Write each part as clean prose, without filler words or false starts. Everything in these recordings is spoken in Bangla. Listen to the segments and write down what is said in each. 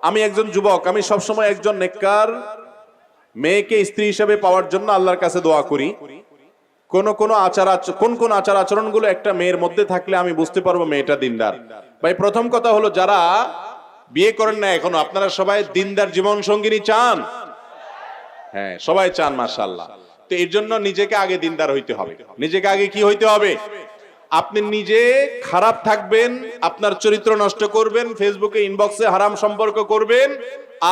আমি একজন যুবক, আমি সবসময় একজন নেককার মেয়েকে স্ত্রী হিসেবে পাওয়ার জন্য আল্লাহর কাছে দোয়া করি। কোন কোন আচার আচরণগুলো একটা মেয়ের মধ্যে থাকলে আমি বুঝতে পারবো মেয়েটা দিনদার। ভাই, প্রথম কথা হলো, যারা বিয়ে করেন না এখনো, আপনারা সবাই দিনদার জীবন সঙ্গিনী চান? হ্যাঁ, সবাই চান, মাশাআল্লাহ। তো এর জন্য নিজেকে আগে দিনদার হইতে হবে। নিজেকে আগে কি হইতে হবে? আপনি নিজে খারাপ থাকবেন, আপনার চরিত্র নষ্ট করবেন, ফেসবুকে ইনবক্সে হারাম সম্পর্ক করবেন,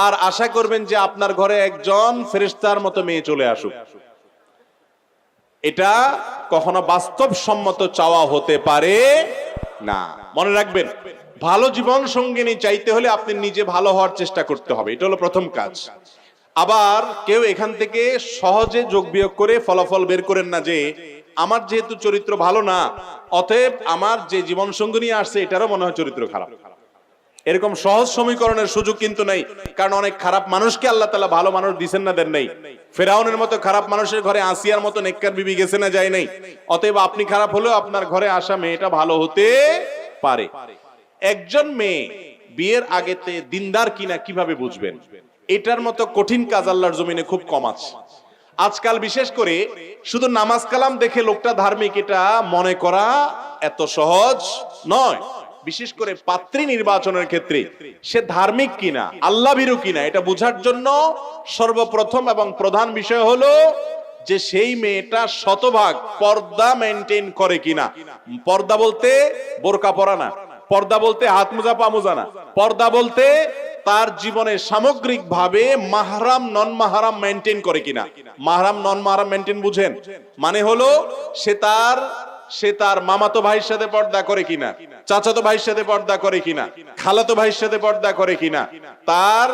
আর আশা করবেন যে আপনার ঘরে একজন ফেরেশতার মতো মেয়ে চলে আসুক। এটা কখনো বাস্তবসম্মত চাওয়া হতে পারে না। মনে রাখবেন, ভালো জীবন সঙ্গিনী চাইতে হলে আপনি নিজে ভালো হওয়ার চেষ্টা করতে হবে, এটা হলো প্রথম কাজ। আবার কেউ এখান থেকে সহজে যোগ বিয়োগ করে ফলাফল বের করেন না যে আমার যেহেতু চরিত্র ভালো না, অতএব আমার যে জীবন সঙ্গিনী আসছে এটারও মনে হয় চরিত্র খারাপ। এরকম সহজ সমীকরণের সুযোগ কিন্তু নাই, কারণ অনেক খারাপ মানুষকে আল্লাহ তাআলা ভালো মানুষ দিবেন না, দেন নাই। ফেরাউনের মতো খারাপ মানুষের ঘরে আসিয়ার মতো নেককার বিবি গেছে না, যায় নাই। অতএব আপনি খারাপ হলেও আপনার ঘরে আসা মেয়েটা ভালো হতে পারে। একজন মেয়ে বিয়ের আগেতে দিনদার কিনা কিভাবে বুঝবেন? এটার মতো কঠিন কাজ আল্লাহর জমিনে খুব কম আছে। আজকাল বিশেষ করে শুধু নামাজ কালাম দেখে লোকটা ধার্মিক এটা মনে করা এত সহজ নয়। বিশেষ করে পাত্রী নির্বাচনের ক্ষেত্রে সে ধার্মিক কিনা, আল্লাহ ভীরু কিনা, এটা বোঝার জন্য সর্বপ্রথম এবং প্রধান বিষয় হলো যে সেই মেয়েটা শতভাগ পর্দা মেনটেন করে কিনা। পর্দা বলতে বোরকা পরা না, পর্দা বলতে হাত মোজা পা মোজা না, পর্দা বলতে তার জীবনে সামগ্রিক ভাবে মাহরাম নন মাহরাম মেনটেন করে কিনা। মাহরাম নন মাহরাম মেনটেন বুঝেন? মানে হলো সে তার মামাতো ভাইয়ের সাথে পর্দা করে কিনা, চাচাতো ভাইয়ের সাথে পর্দা করে কিনা, খালাতো ভাইয়ের সাথে পর্দা করে কিনা, তার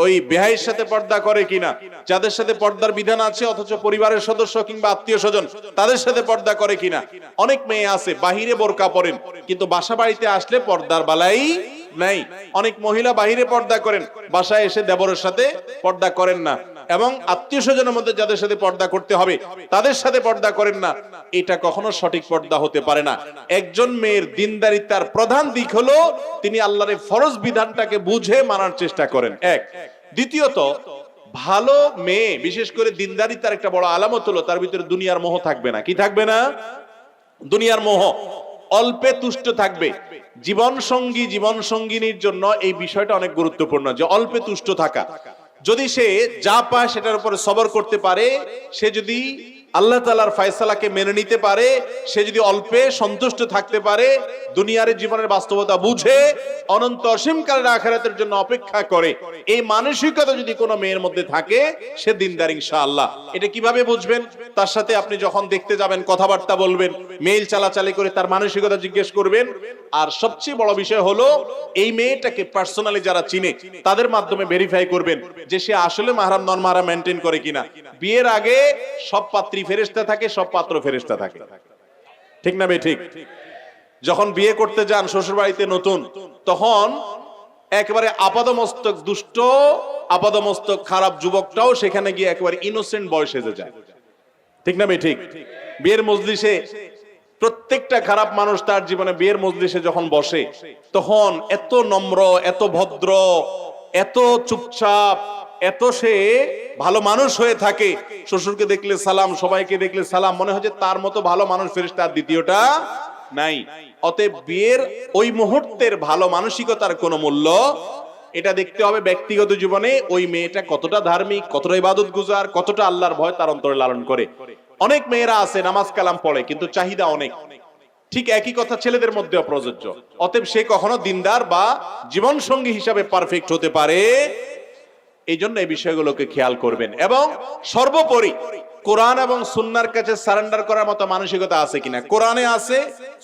ওই বেহাইয়ের সাথে পর্দা করে কিনা, যাদের সাথে পর্দার বিধান আছে অথচ পরিবারের সদস্য কিংবা আত্মীয় স্বজন তাদের সাথে পর্দা করে কিনা। অনেক মেয়ে আছে বাহিরে বোরকা পরেন কিন্তু বাসা বাড়িতে আসলে পর্দার বালাই নাই। অনেক মহিলা বাহিরে পর্দা করেন, বাসায় এসে দেবরের সাথে পর্দা করেন না, এবং আত্মীয় স্বজনের মধ্যে যাদের সাথে পর্দা করতে হবে তাদের সাথে পর্দা করেন না। এটা কখনো সঠিক পর্দা হতে পারে না। একজন মেয়ের দিনদারিতার প্রধান দিক হলো তিনি আল্লাহর ফরজ বিধানটাকে বুঝে মানার চেষ্টা করেন, এক। দ্বিতীয়ত, ভালো মেয়ে বিশেষ করে দিনদারিতার একটা বড় আলামত হলো তার ভিতরে দুনিয়ার মোহ থাকবে না। কি থাকবে না? দুনিয়ার মোহ। অল্পে তুষ্ট থাকবে। জীবন সঙ্গিনীর জন্য এই বিষয়টা অনেক গুরুত্বপূর্ণ যে অল্পে তুষ্ট থাকা। যদি সে যা পায় সেটার উপরে সবর করতে পারে, সে যদি আল্লাহ তাআলার ফয়সালাকে মেনে নিতে পারে, সে যদি অল্পে সন্তুষ্ট থাকতে পারে, দুনিয়ার জীবনের বাস্তবতা বুঝে অনন্ত অসীমকালের আখিরাতের জন্য অপেক্ষা করে, এই মানসিকতা যদি কোনো মেয়ের মধ্যে থাকে সে দিনদার ইনশাআল্লাহ। এটা কিভাবে বুঝবেন? তার সাথে আপনি যখন দেখতে যাবেন কথাবার্তা বলবেন, মেইল চালাচালি করে তার মানসিকতা জিজ্ঞেস করবেন। আর সবচেয়ে বড় বিষয় হলো এই মেয়েটাকে পার্সোনালি যারা চিনে তাদের মাধ্যমে ভেরিফাই করবেন যে সে আসলে মাহরাম নন মাহরাম মেনটেন করে কিনা। বিয়ের আগে সব পাত্রী ফেরেশতা থাকে, সব পাত্র ফেরেশতা থাকে, ঠিক না বে ঠিক? যখন বিয়ে করতে যান শ্বশুর বাড়িতে নতুন, তখন একেবারে আপাদমস্তক দুষ্ট, আপাদমস্তক খারাপ যুবকটাও সেখানে গিয়ে একেবারে ইনোসেন্ট বয়স সেজে যায়, ঠিক না বে ঠিক? বিয়ের মজলিসে প্রত্যেকটা খারাপ মানুষ তার জীবনে বিয়ের মজলিসে যখন বসে তখন এত নম্র, এত ভদ্র, এত চুপচাপ, এত সে ভালো মানুষ হয়ে থাকে। শ্বশুরকে দেখলে সালাম, সবাইকে দেখলে সালাম, মনে হয় যে তার মতো ভালো মানুষ ফেরেশতা আর দ্বিতীয়টা নাই। অতএব বিয়ের ওই মুহূর্তের ভালো মানসিকতার কোনো মূল্য, এটা দেখতে হবে ব্যক্তিগত জীবনে ওই মেয়েটা কতটা ধার্মিক, কতটা ইবাদত গুজার, কতটা আল্লাহর ভয় তার অন্তরে লালন করে। অনেক মেয়েরা আছে নামাজ কালাম পড়ে কিন্তু চাহিদা অনেক, ঠিক একই কথা ছেলেদের মধ্যেও প্রযোজ্য। অতএব সে কখনো দিনদার বা জীবন সঙ্গী হিসাবে পারফেক্ট হতে পারে। এই জন্য এই বিষয়গুলোকে খেয়াল করবেন। এবং সর্বোপরি কোরআন এবং সুন্নাহর কাছে সারেন্ডার করার মতো মানসিকতা আছে কিনা। কোরআনে আছে,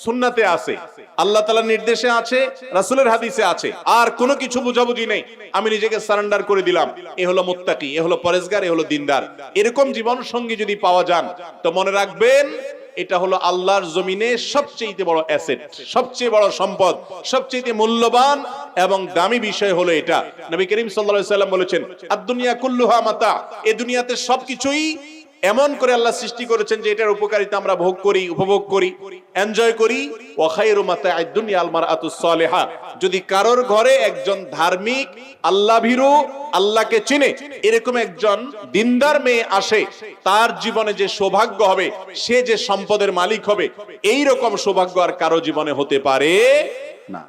সুন্নাতে আছে, আল্লাহ তাআলার নির্দেশে আছে, রাসূলের হাদিসে আছে, আর কোনো কিছু বুঝাবুঝি নেই, আমি নিজেকে সারেন্ডার করে দিলাম, এ হলো মুত্তাকি, এ হলো পরেজগার, এ হলো দিনদার। এরকম জীবন সঙ্গী যদি পাওয়া যান তো মনে রাখবেন এটা হলো আল্লাহর জমিনে সবচেয়ে বড় অ্যাসেট, সবচেয়ে বড় সম্পদ, সবচেয়ে মূল্যবান এবং দামি বিষয় হলো এটা। নবী করিম সাল্লাল্লাহু আলাইহি ওয়াসাল্লাম বলেছেন, আদ-দুনিয়া কুল্লুহা মাতা, এই দুনিয়াতে সবকিছুই এমন করে আল্লাহ সৃষ্টি করেছেন যে এটার উপকারিতা আমরা ভোগ করি, উপভোগ করি, এনজয় করি। ওয়া খায়রু মাতা'আদ দুনিয়া আল মারআতুস সালিহা, যদি কারোর ঘরে একজন ধার্মিক, আল্লাহ ভীরু, আল্লাহকে চিনে এরকম একজন দিনদার মেয়ে আসে, তার জীবনে যে সৌভাগ্য হবে, সে যে সম্পদের মালিক হবে, এই রকম সৌভাগ্য আর কারো জীবনে হতে পারে না।